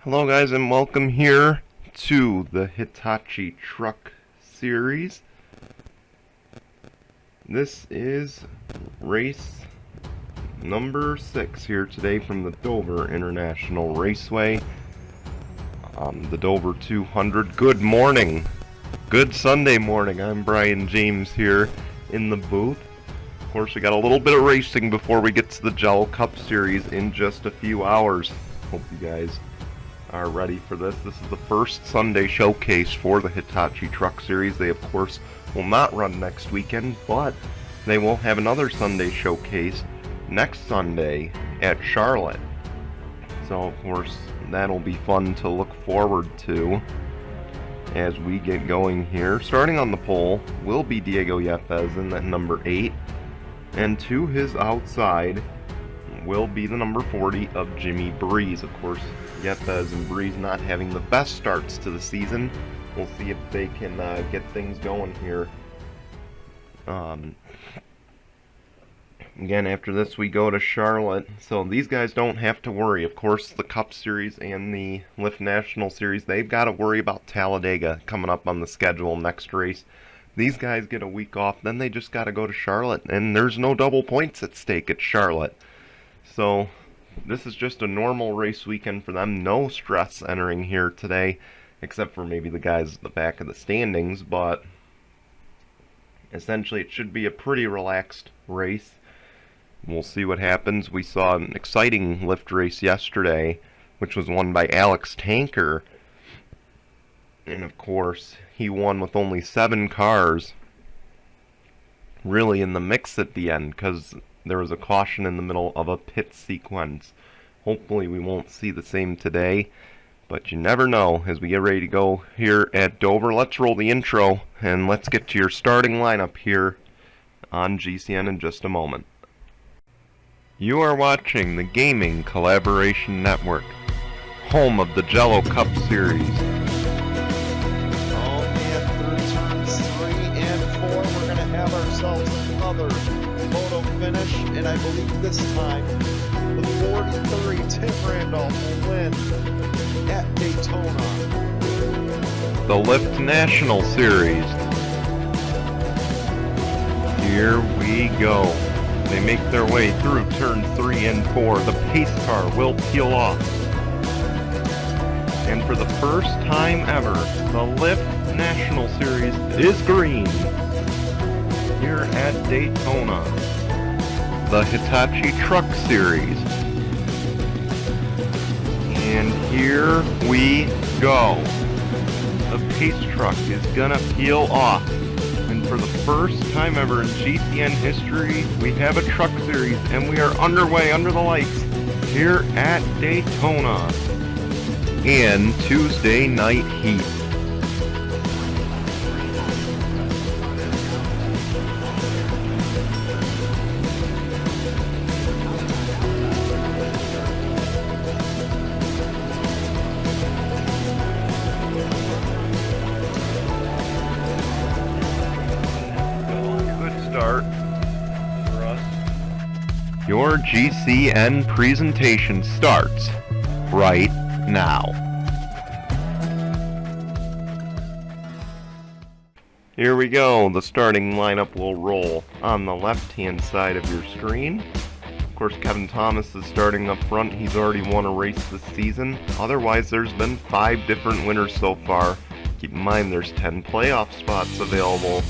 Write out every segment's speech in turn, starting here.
Hello guys and welcome here to the Hitachi Truck Series. This is race number 6 here today from the Dover International Raceway. The Dover 200. Good morning. Good Sunday morning. I'm Brian James here in the booth. Of course, we got a little bit of racing before we get to the Jello Cup Series in just a few hours. Hope you guys are ready for this. This is the first Sunday showcase for the Hitachi Truck Series. They, of course, will not run next weekend, but they will have another Sunday showcase next Sunday at Charlotte. So, of course, that'll be fun to look forward to as we get going here. Starting on the pole will be Diego Yepes in at number 8, and to his outside will be the number 40 of Jimmy Breeze. Of course, Yepes and Breeze not having the best starts to the season. We'll see if they can get things going here. Again, after this we go to Charlotte, so these guys don't have to worry. Of course, the Cup Series and the Lift National Series, they've got to worry about Talladega coming up on the schedule next race. These guys get a week off, then they just got to go to Charlotte, and there's no double points at stake at Charlotte. So this is just a normal race weekend for them. No stress entering here today, except for maybe the guys at the back of the standings, but essentially it should be a pretty relaxed race. We'll see what happens. We saw an exciting lift race yesterday, which was won by Alex Tanker. And of course, he won with only 7 cars really in the mix at the end, because there was a caution in the middle of a pit sequence. Hopefully we won't see the same today, but you never know as we get ready to go here at Dover. Let's roll the intro and let's get to your starting lineup here on GCN in just a moment. You are watching the Gaming Collaboration Network, home of the Jello Cup Series. Oh man, through turns 3 and 4, we're going to have ourselves another photo finish, and I believe this time the 43 Tim Randolph will win at Daytona. The Lift National Series. Here we go. They make their way through turn 3 and 4. The pace car will peel off. And for the first time ever, the Lift National Series is green here at Daytona. The Hitachi Truck Series. And here we go. The pace truck is gonna peel off. And for the first time ever in GCN history, we have a truck series, and we are underway under the lights here at Daytona in Tuesday night heat. Start for us. Your GCN presentation starts right now. Here we go. The starting lineup will roll on the left-hand side of your screen. Of course, Kevin Thomas is starting up front. He's already won a race this season. Otherwise, there's been 5 different winners so far. Keep in mind, there's 10 playoff spots available.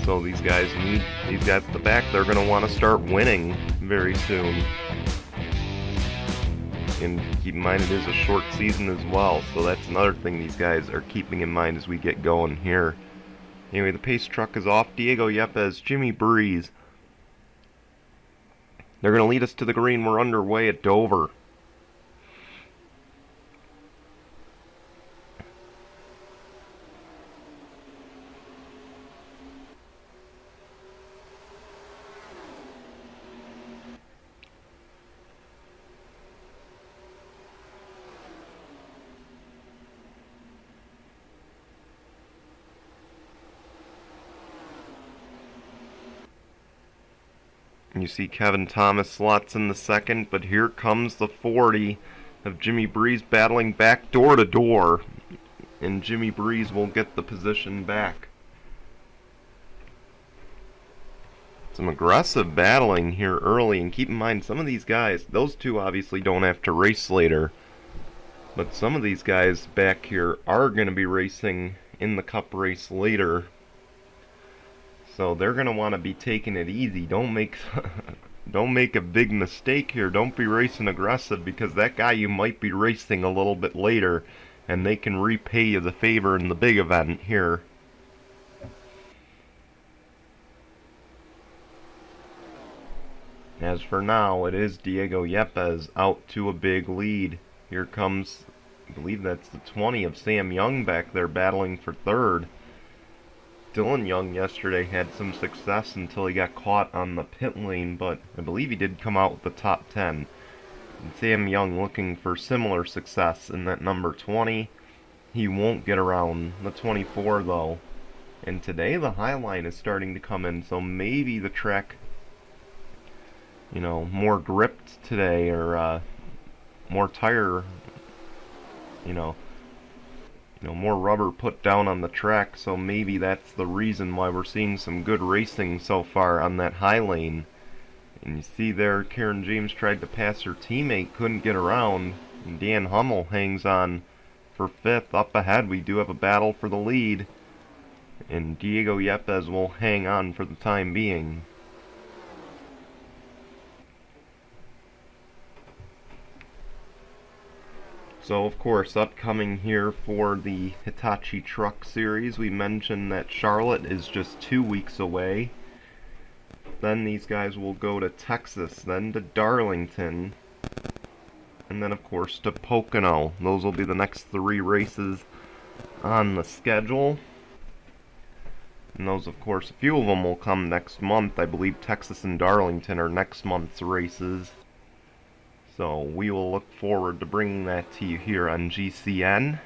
So these guys at the back, they're going to want to start winning very soon. And keep in mind, it is a short season as well, so that's another thing these guys are keeping in mind as we get going here. Anyway, the pace truck is off. Diego Yepes, Jimmy Breeze. They're going to lead us to the green. We're underway at Dover. You see Kevin Thomas slots in the second, but here comes the 40. of Jimmy Breeze battling back door to door, and Jimmy Breeze will get the position back. Some aggressive battling here early, and keep in mind some of these guys, those two obviously don't have to race later, but some of these guys back here are going to be racing in the Cup race later, so they're going to want to be taking it easy. Don't make don't make a big mistake here. Don't be racing aggressive, because that guy you might be racing a little bit later, and they can repay you the favor in the big event here. As for now, it is Diego Yepes out to a big lead. Here comes, I believe that's the 20 of Sam Young back there battling for third. Dylan Young yesterday had some success until he got caught on the pit lane, but I believe he did come out with the top 10. And Sam Young looking for similar success in that number 20. He won't get around the 24 though. And today the high line is starting to come in, so maybe the track, you know, more gripped today, or more tire, more rubber put down on the track, so maybe that's the reason why we're seeing some good racing so far on that high lane. And you see there, Karen James tried to pass her teammate, couldn't get around, and Dan Hummel hangs on for fifth. Up ahead we do have a battle for the lead, and Diego Yepes will hang on for the time being. So, of course, upcoming here for the Hitachi Truck Series, we mentioned that Charlotte is just 2 weeks away. Then these guys will go to Texas, then to Darlington, and then, of course, to Pocono. Those will be the next 3 races on the schedule. And those, of course, a few of them will come next month. I believe Texas and Darlington are next month's races. So we will look forward to bringing that to you here on GCN.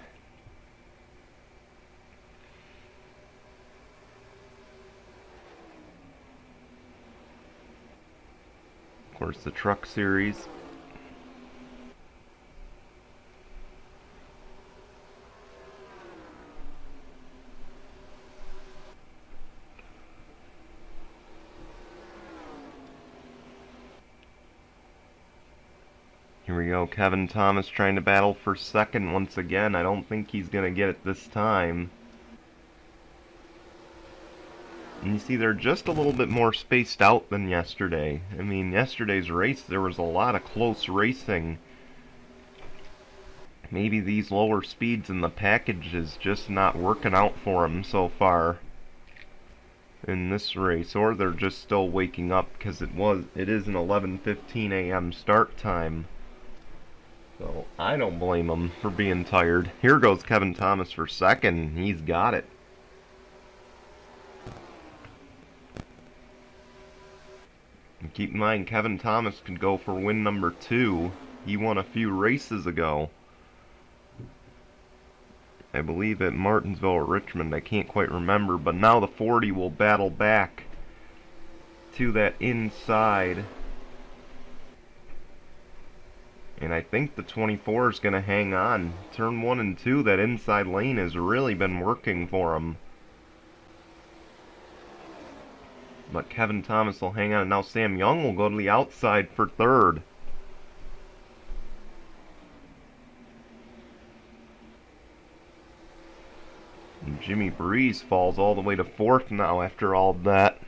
Of course, the Truck Series. Here we go, Kevin Thomas trying to battle for second once again. I don't think he's going to get it this time. And you see they're just a little bit more spaced out than yesterday. I mean, yesterday's race, there was a lot of close racing. Maybe these lower speeds in the package is just not working out for them so far in this race, or they're just still waking up, because it is an 11:15 a.m. start time. So I don't blame him for being tired. Here goes Kevin Thomas for second. He's got it. And keep in mind, Kevin Thomas could go for win number 2. He won a few races ago, I believe at Martinsville or Richmond. I can't quite remember. But now the 40 will battle back to that inside. And I think the 24 is going to hang on. Turn 1 and 2, that inside lane has really been working for him. But Kevin Thomas will hang on. And now Sam Young will go to the outside for third. And Jimmy Breeze falls all the way to fourth now after all of that.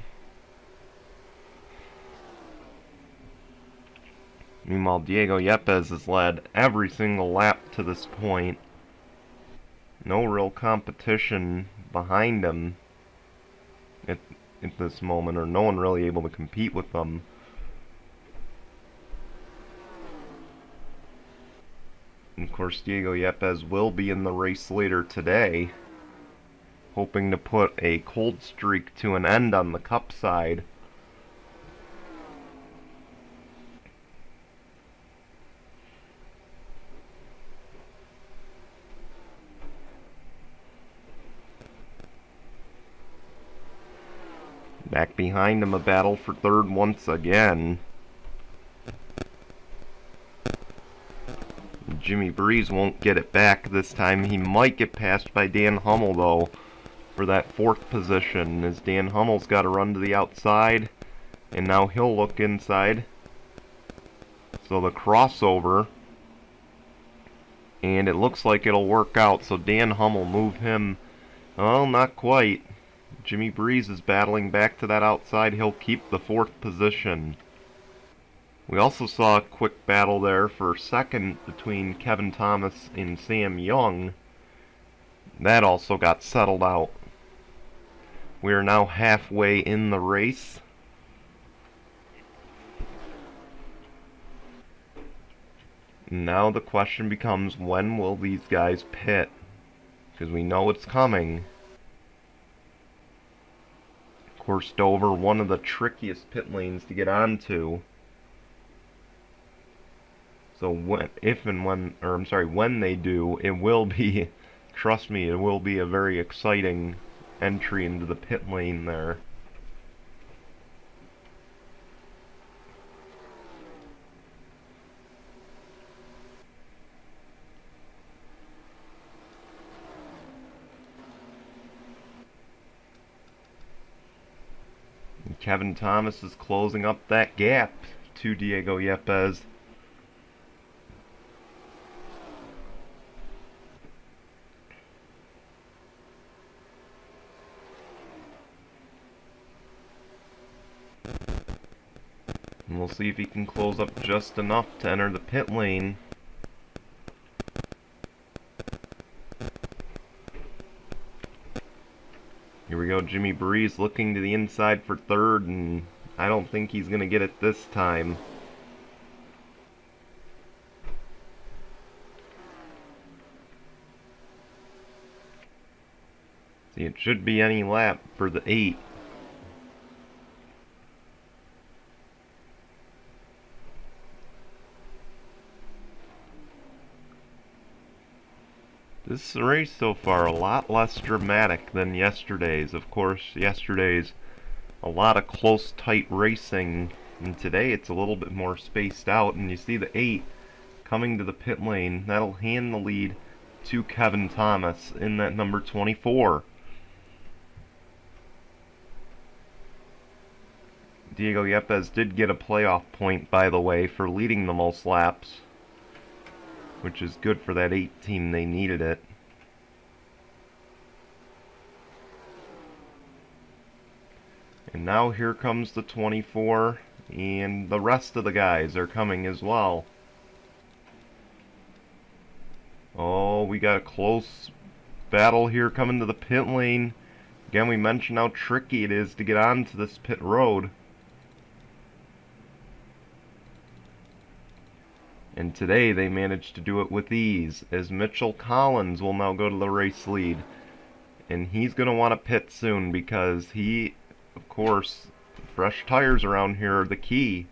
Meanwhile, Diego Yepes has led every single lap to this point. No real competition behind him at this moment, or no one really able to compete with them. And of course, Diego Yepes will be in the race later today, hoping to put a cold streak to an end on the Cup side. Back behind him, a battle for third once again. Jimmy Breeze won't get it back this time. He might get passed by Dan Hummel, though, for that 4th position, as Dan Hummel's got to run to the outside, and now he'll look inside. So the crossover, and it looks like it'll work out, so Dan Hummel move him. Well, not quite. Jimmy Breeze is battling back to that outside. He'll keep the 4th position. We also saw a quick battle there for 2nd between Kevin Thomas and Sam Young. That also got settled out. We are now halfway in the race. Now the question becomes, when will these guys pit? Because we know it's coming. Of course, Dover, one of the trickiest pit lanes to get onto. So when they do, it will be, trust me, it will be a very exciting entry into the pit lane there. And Kevin Thomas is closing up that gap to Diego Yepes. And we'll see if he can close up just enough to enter the pit lane. Here we go, Jimmy Breeze looking to the inside for 3rd, and I don't think he's going to get it this time. See, it should be any lap for the 8. This race so far a lot less dramatic than yesterday's. Of course, yesterday's a lot of close, tight racing, and today it's a little bit more spaced out. And you see the 8 coming to the pit lane. That'll hand the lead to Kevin Thomas in that number 24. Diego Yepes did get a playoff point, by the way, for leading the most laps, which is good for that 8 team. They needed it. And now here comes the 24, and the rest of the guys are coming as well. Oh, we got a close battle here coming to the pit lane. Again, we mentioned how tricky it is to get onto this pit road. And today they managed to do it with ease, as Mitchell Collins will now go to the race lead. And he's going to want to pit soon, because he, of course, fresh tires around here are the key.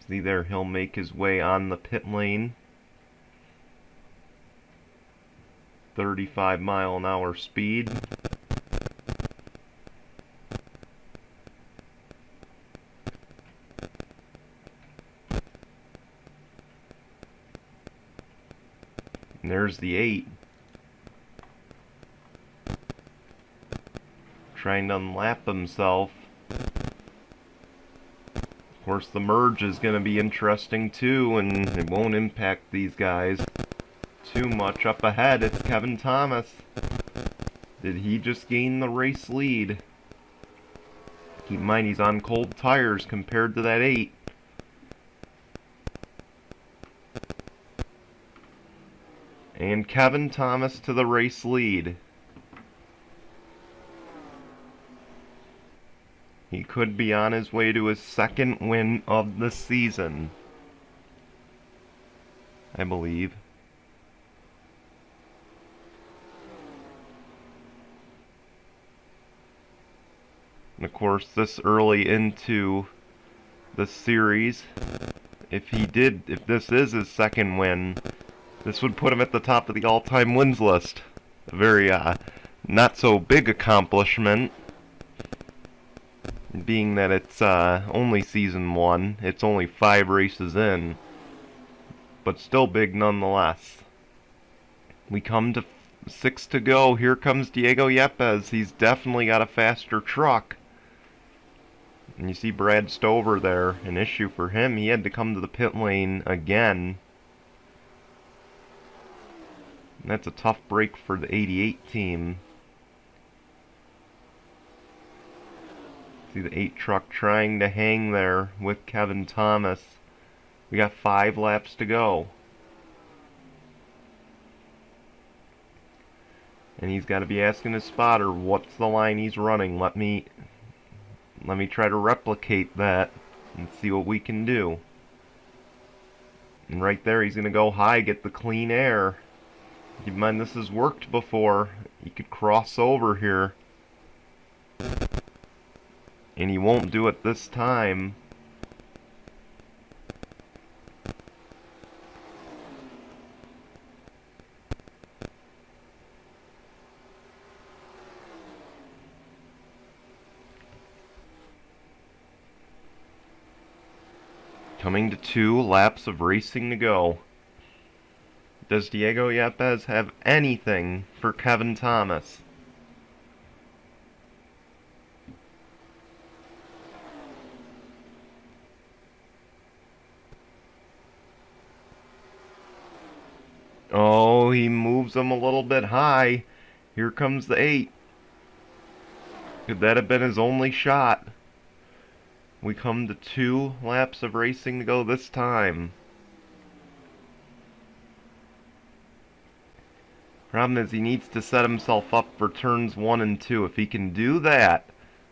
See there, he'll make his way on the pit lane. 35-mile-an-hour speed. And there's the 8. Trying to unlap himself. Of course, the merge is going to be interesting too, and it won't impact these guys too much. Up ahead, it's Kevin Thomas. Did he just gain the race lead? Keep in mind, he's on cold tires compared to that 8. And Kevin Thomas to the race lead. He could be on his way to his 2nd win of the season, I believe. And of course, this early into the series, if this is his 2nd win, this would put him at the top of the all-time wins list. A very not so big accomplishment. being that it's only season 1. It's only 5 races in, but still big nonetheless. We come to 6 to go. Here comes Diego Yepes. He's definitely got a faster truck. And you see Brad Stover there, an issue for him. He had to come to the pit lane again. And that's a tough break for the 88 team. See the 8 truck trying to hang there with Kevin Thomas. We got 5 laps to go. And he's got to be asking his spotter, what's the line he's running? Let me try to replicate that and see what we can do. And right there, he's going to go high, get the clean air. Keep in mind, this has worked before. He could cross over here. And he won't do it this time. Coming to 2 laps of racing to go. Does Diego Yepes have anything for Kevin Thomas? Oh, he moves him a little bit high. Here comes the 8. Could that have been his only shot? We come to 2 laps of racing to go this time. Problem is, he needs to set himself up for turns 1 and 2. If he can do that,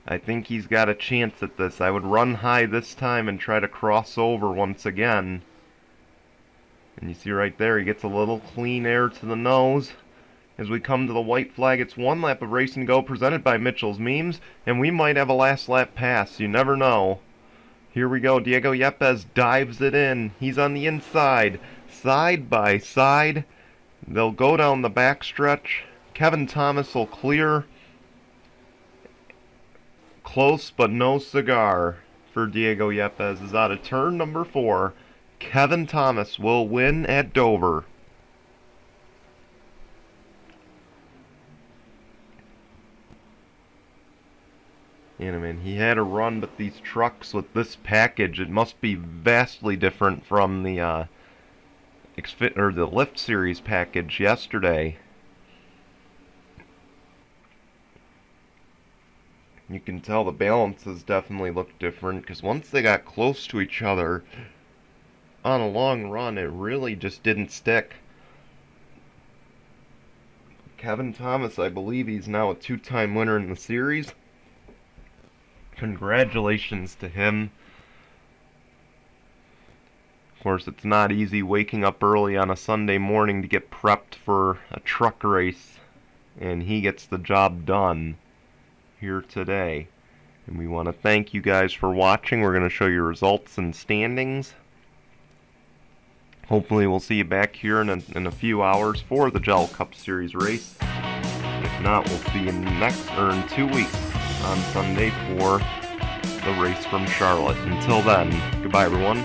I think he's got a chance at this. I would run high this time and try to cross over once again. And you see right there, he gets a little clean air to the nose. As we come to the white flag, it's 1 lap of racing to go, presented by Mitchell's Memes, and we might have a last lap pass. You never know. Here we go. Diego Yepes dives it in. He's on the inside. Side by side. They'll go down the backstretch. Kevin Thomas will clear. Close but no cigar for Diego Yepes. Is out of turn number 4. Kevin Thomas will win at Dover. And I mean, he had a run, but these trucks with this package, it must be vastly different from the the Lift Series package yesterday. You can tell the balances definitely look different, because once they got close to each other on a long run, it really just didn't stick. Kevin Thomas, I believe he's now a 2-time winner in the series. Congratulations to him. Of course, it's not easy waking up early on a Sunday morning to get prepped for a truck race, and he gets the job done here today. And we want to thank you guys for watching. We're going to show you results and standings. Hopefully we'll see you back here in a few hours for the Gel Cup Series race. If not, we'll see you in 2 weeks on Sunday for the race from Charlotte. Until then, goodbye everyone.